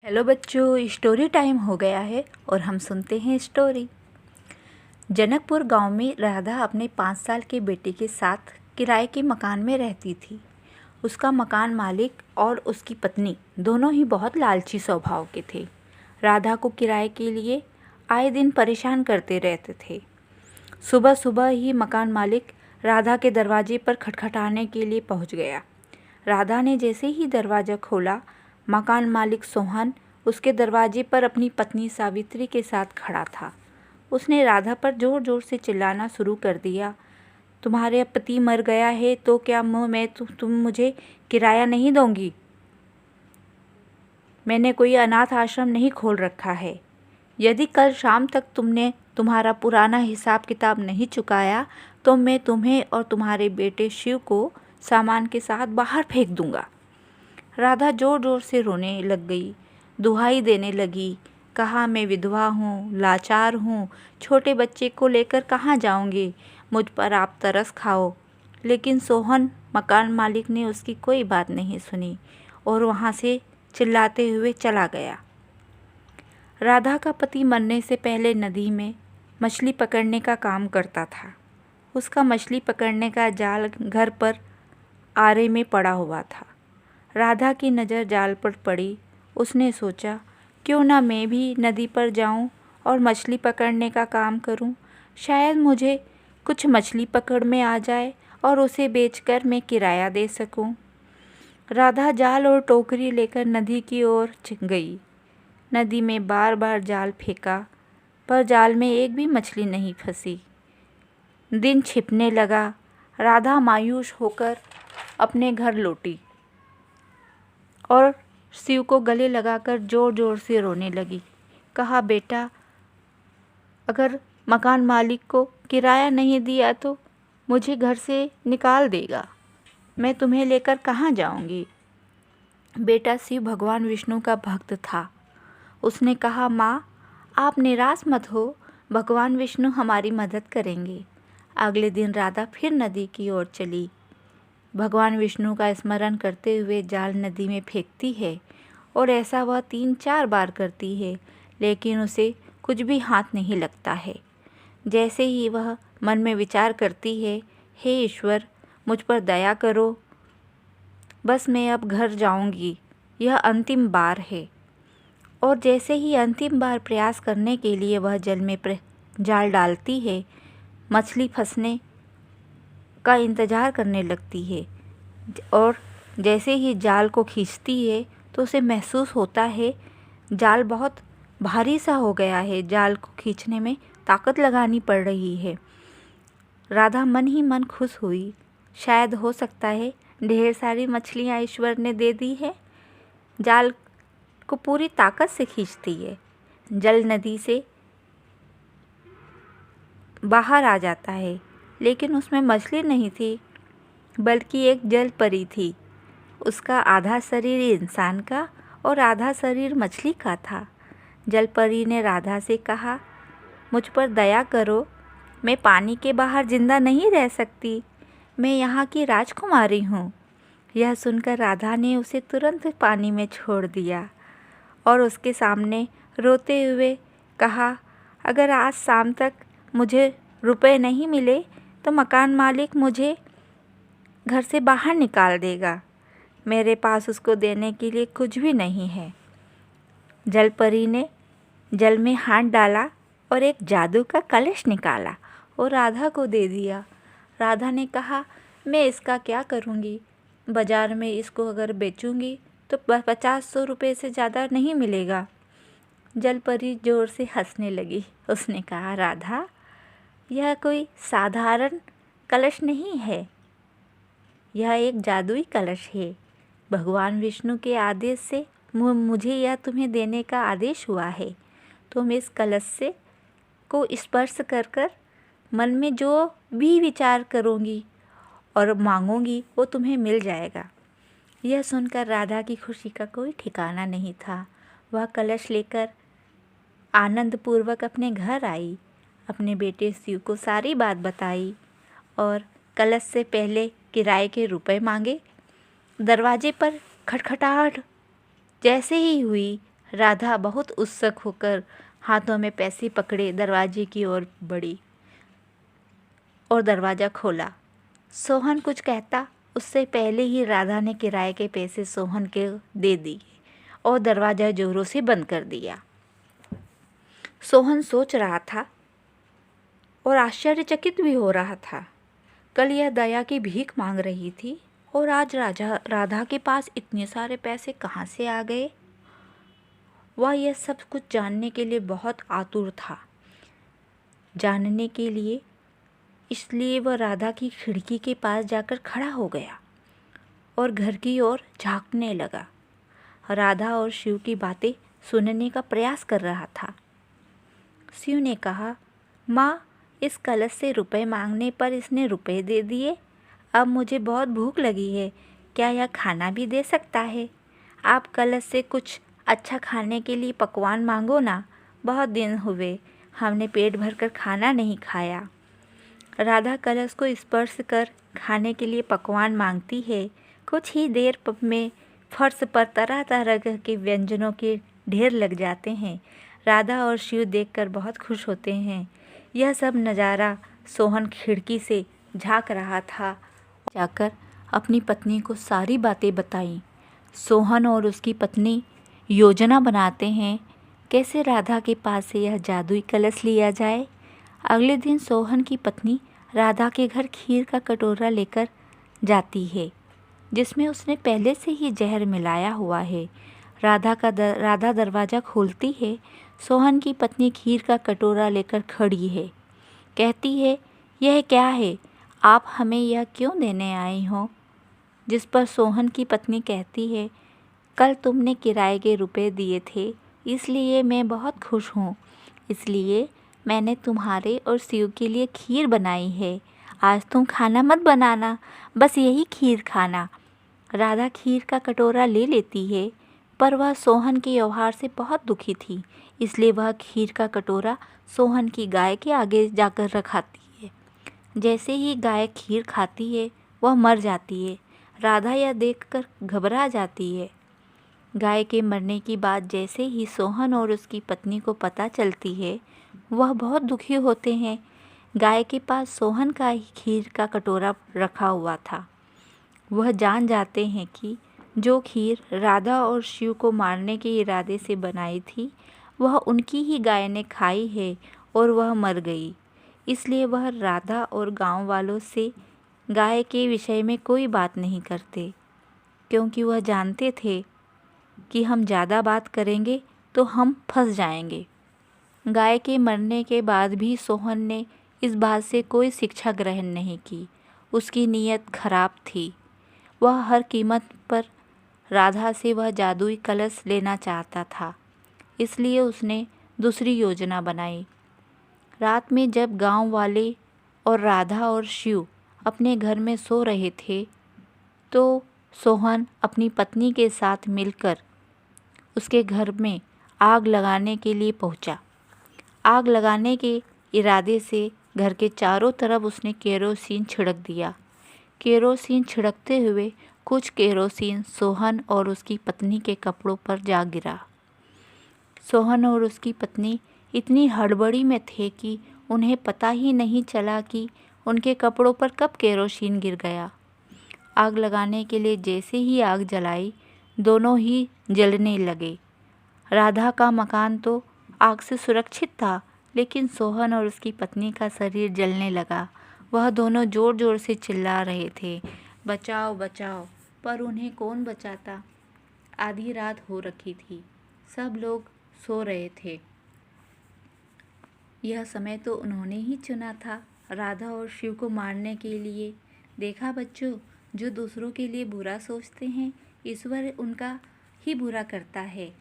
Hello बच्चों, story time हो गया है और हम सुनते हैं स्टोरी। जनकपुर गांव में राधा अपने 5 साल के बेटे के साथ किराए के मकान में रहती थी। उसका मकान मालिक और उसकी पत्नी दोनों ही बहुत लालची स्वभाव के थे। राधा को किराए के लिए आए दिन परेशान करते रहते थे। सुबह सुबह ही मकान मालिक राधा के दरवाजे पर खटखटाने के लिए पहुंच गया। राधा ने जैसे ही दरवाज़ा खोला, मकान मालिक सोहन उसके दरवाजे पर अपनी पत्नी सावित्री के साथ खड़ा था। उसने राधा पर ज़ोर ज़ोर से चिल्लाना शुरू कर दिया, तुम्हारे पति मर गया है तो क्या तुम मुझे किराया नहीं दोगी? मैंने कोई अनाथ आश्रम नहीं खोल रखा है। यदि कल शाम तक तुमने तुम्हारा पुराना हिसाब किताब नहीं चुकाया तो मैं तुम्हें और तुम्हारे बेटे शिव को सामान के साथ बाहर फेंक दूंगा। राधा ज़ोर ज़ोर से रोने लग गई, दुहाई देने लगी। कहा, मैं विधवा हूँ, लाचार हूँ, छोटे बच्चे को लेकर कहाँ जाऊँगी? मुझ पर आप तरस खाओ। लेकिन सोहन मकान मालिक ने उसकी कोई बात नहीं सुनी और वहाँ से चिल्लाते हुए चला गया। राधा का पति मरने से पहले नदी में मछली पकड़ने का काम करता था। उसका मछली पकड़ने का जाल घर पर आरे में पड़ा हुआ था। राधा की नज़र जाल पर पड़ी। उसने सोचा, क्यों ना मैं भी नदी पर जाऊं और मछली पकड़ने का काम करूं। शायद मुझे कुछ मछली पकड़ में आ जाए और उसे बेचकर मैं किराया दे सकूं। राधा जाल और टोकरी लेकर नदी की ओर गई। नदी में बार बार जाल फेंका, पर जाल में एक भी मछली नहीं फंसी। दिन छिपने लगा। राधा मायूस होकर अपने घर लौटी और शिव को गले लगाकर ज़ोर ज़ोर से रोने लगी। कहा, बेटा, अगर मकान मालिक को किराया नहीं दिया तो मुझे घर से निकाल देगा। मैं तुम्हें लेकर कहाँ जाऊँगी? बेटा शिव भगवान विष्णु का भक्त था। उसने कहा, माँ, आप निराश मत हो, भगवान विष्णु हमारी मदद करेंगे। अगले दिन राधा फिर नदी की ओर चली। भगवान विष्णु का स्मरण करते हुए जाल नदी में फेंकती है और ऐसा वह 3-4 बार करती है, लेकिन उसे कुछ भी हाथ नहीं लगता है। जैसे ही वह मन में विचार करती है, हे ईश्वर, मुझ पर दया करो, बस मैं अब घर जाऊंगी, यह अंतिम बार है। और जैसे ही अंतिम बार प्रयास करने के लिए वह जल में जाल डालती है, मछली फंसने का इंतज़ार करने लगती है और जैसे ही जाल को खींचती है तो उसे महसूस होता है जाल बहुत भारी सा हो गया है, जाल को खींचने में ताकत लगानी पड़ रही है। राधा मन ही मन खुश हुई। शायद हो सकता है ढेर सारी मछलियाँ ईश्वर ने दे दी है। जाल को पूरी ताकत से खींचती है। जल नदी से बाहर आ जाता है, लेकिन उसमें मछली नहीं थी, बल्कि एक जल परी थी। उसका आधा शरीर इंसान का और आधा शरीर मछली का था। जल परी ने राधा से कहा, मुझ पर दया करो, मैं पानी के बाहर जिंदा नहीं रह सकती, मैं यहाँ की राजकुमारी हूँ। यह सुनकर राधा ने उसे तुरंत पानी में छोड़ दिया और उसके सामने रोते हुए कहा, अगर आज शाम तक मुझे रुपए नहीं मिले तो मकान मालिक मुझे घर से बाहर निकाल देगा। मेरे पास उसको देने के लिए कुछ भी नहीं है। जल परी ने जल में हाथ डाला और एक जादू का कलश निकाला और राधा को दे दिया। राधा ने कहा, मैं इसका क्या करूँगी? बाज़ार में इसको अगर बेचूँगी तो 50-100 रुपये से ज़्यादा नहीं मिलेगा। जल परी ज़ोर से हंसने लगी। उसने कहा, राधा, यह कोई साधारण कलश नहीं है, यह एक जादुई कलश है। भगवान विष्णु के आदेश से मुझे यह तुम्हें देने का आदेश हुआ है। तुम इस कलश से को स्पर्श कर कर मन में जो भी विचार करोगी और मांगोगी वो तुम्हें मिल जाएगा। यह सुनकर राधा की खुशी का कोई ठिकाना नहीं था। वह कलश लेकर आनंदपूर्वक अपने घर आई, अपने बेटे शिव को सारी बात बताई और कलश से पहले किराए के रुपए मांगे। दरवाजे पर खटखटाहट जैसे ही हुई, राधा बहुत उत्सुक होकर हाथों में पैसे पकड़े दरवाजे की ओर बढ़ी और दरवाज़ा खोला। सोहन कुछ कहता उससे पहले ही राधा ने किराए के पैसे सोहन के दे दिए और दरवाज़ा जोरों से बंद कर दिया। सोहन सोच रहा था और आश्चर्यचकित भी हो रहा था। कल यह दया की भीख मांग रही थी और आज राधा के पास इतने सारे पैसे कहाँ से आ गए। वह यह सब कुछ जानने के लिए बहुत आतुर था। जानने के लिए इसलिए वह राधा की खिड़की के पास जाकर खड़ा हो गया और घर की ओर झांकने लगा। राधा और शिव की बातें सुनने का प्रयास कर रहा था। शिव ने कहा, माँ, इस कलश से रुपए मांगने पर इसने रुपए दे दिए। अब मुझे बहुत भूख लगी है, क्या यह खाना भी दे सकता है? आप कलश से कुछ अच्छा खाने के लिए पकवान मांगो ना, बहुत दिन हुए हमने पेट भरकर खाना नहीं खाया। राधा कलश को स्पर्श कर खाने के लिए पकवान मांगती है। कुछ ही देर में फर्श पर तरह तरह के व्यंजनों के ढेर लग जाते हैं। राधा और शिव देखकर बहुत खुश होते हैं। यह सब नज़ारा सोहन खिड़की से झांक रहा था। जाकर अपनी पत्नी को सारी बातें बताईं। सोहन और उसकी पत्नी योजना बनाते हैं कैसे राधा के पास से यह जादुई कलश लिया जाए। अगले दिन सोहन की पत्नी राधा के घर खीर का कटोरा लेकर जाती है जिसमें उसने पहले से ही जहर मिलाया हुआ है। राधा दरवाज़ा खोलती है। सोहन की पत्नी खीर का कटोरा लेकर खड़ी है। कहती है, यह क्या है? आप हमें यह क्यों देने आई हो? जिस पर सोहन की पत्नी कहती है, कल तुमने किराए के रुपए दिए थे, इसलिए मैं बहुत खुश हूँ। इसलिए मैंने तुम्हारे और शिव के लिए खीर बनाई है। आज तुम खाना मत बनाना, बस यही खीर खाना। राधा खीर का कटोरा ले लेती है, पर वह सोहन के व्यवहार से बहुत दुखी थी, इसलिए वह खीर का कटोरा सोहन की गाय के आगे जाकर रखाती है। जैसे ही गाय खीर खाती है, वह मर जाती है। राधा यह देखकर घबरा जाती है। गाय के मरने की बात जैसे ही सोहन और उसकी पत्नी को पता चलती है, वह बहुत दुखी होते हैं। गाय के पास सोहन का ही खीर का कटोरा रखा हुआ था। वह जान जाते हैं कि जो खीर राधा और शिव को मारने के इरादे से बनाई थी, वह उनकी ही गाय ने खाई है और वह मर गई। इसलिए वह राधा और गांव वालों से गाय के विषय में कोई बात नहीं करते, क्योंकि वह जानते थे कि हम ज़्यादा बात करेंगे तो हम फंस जाएंगे। गाय के मरने के बाद भी सोहन ने इस बात से कोई शिक्षा ग्रहण नहीं की। उसकी नीयत खराब थी। वह हर कीमत पर राधा से वह जादुई कलश लेना चाहता था, इसलिए उसने दूसरी योजना बनाई। रात में जब गांव वाले और राधा और शिव अपने घर में सो रहे थे, तो सोहन अपनी पत्नी के साथ मिलकर उसके घर में आग लगाने के लिए पहुंचा। आग लगाने के इरादे से घर के चारों तरफ उसने केरोसिन छिड़क दिया। केरोसिन छिड़कते हुए कुछ केरोसिन सोहन और उसकी पत्नी के कपड़ों पर जा गिरा। सोहन और उसकी पत्नी इतनी हड़बड़ी में थे कि उन्हें पता ही नहीं चला कि उनके कपड़ों पर कब केरोसिन गिर गया। आग लगाने के लिए जैसे ही आग जलाई, दोनों ही जलने लगे। राधा का मकान तो आग से सुरक्षित था, लेकिन सोहन और उसकी पत्नी का शरीर जलने लगा। वह दोनों ज़ोर ज़ोर से चिल्ला रहे थे, बचाओ बचाओ, पर उन्हें कौन बचाता। आधी रात हो रखी थी, सब लोग सो रहे थे। यह समय तो उन्होंने ही चुना था राधा और शिव को मारने के लिए। देखा बच्चों, जो दूसरों के लिए बुरा सोचते हैं, ईश्वर उनका ही बुरा करता है।